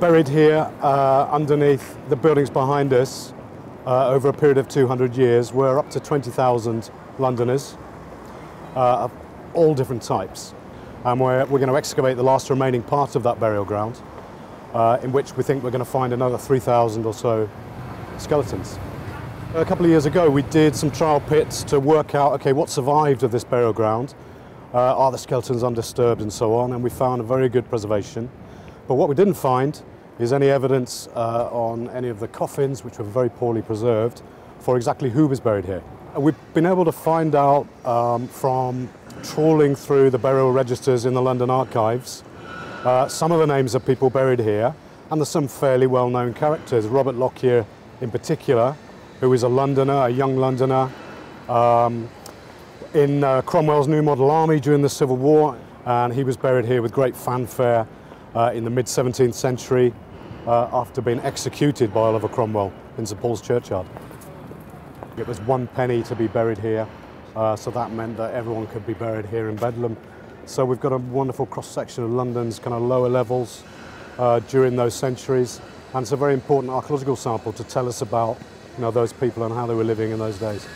Buried here underneath the buildings behind us over a period of 200 years were up to 20,000 Londoners of all different types. And we're going to excavate the last remaining part of that burial ground, in which we think we're going to find another 3,000 or so skeletons. A couple of years ago we did some trial pits to work out, okay, what survived of this burial ground, are the skeletons undisturbed and so on, and we found a very good preservation. But what we didn't find is any evidence on any of the coffins, which were very poorly preserved, for exactly who was buried here. We've been able to find out from trawling through the burial registers in the London archives some of the names of people buried here, and there's some fairly well-known characters. Robert Lockyer in particular, who is a Londoner, a young Londoner, in Cromwell's New Model Army during the Civil War, and he was buried here with great fanfare in the mid-17th century after being executed by Oliver Cromwell in St Paul's Churchyard. It was 1 penny to be buried here, so that meant that everyone could be buried here in Bedlam. So we've got a wonderful cross-section of London's kind of lower levels during those centuries, and it's a very important archaeological sample to tell us about, those people and how they were living in those days.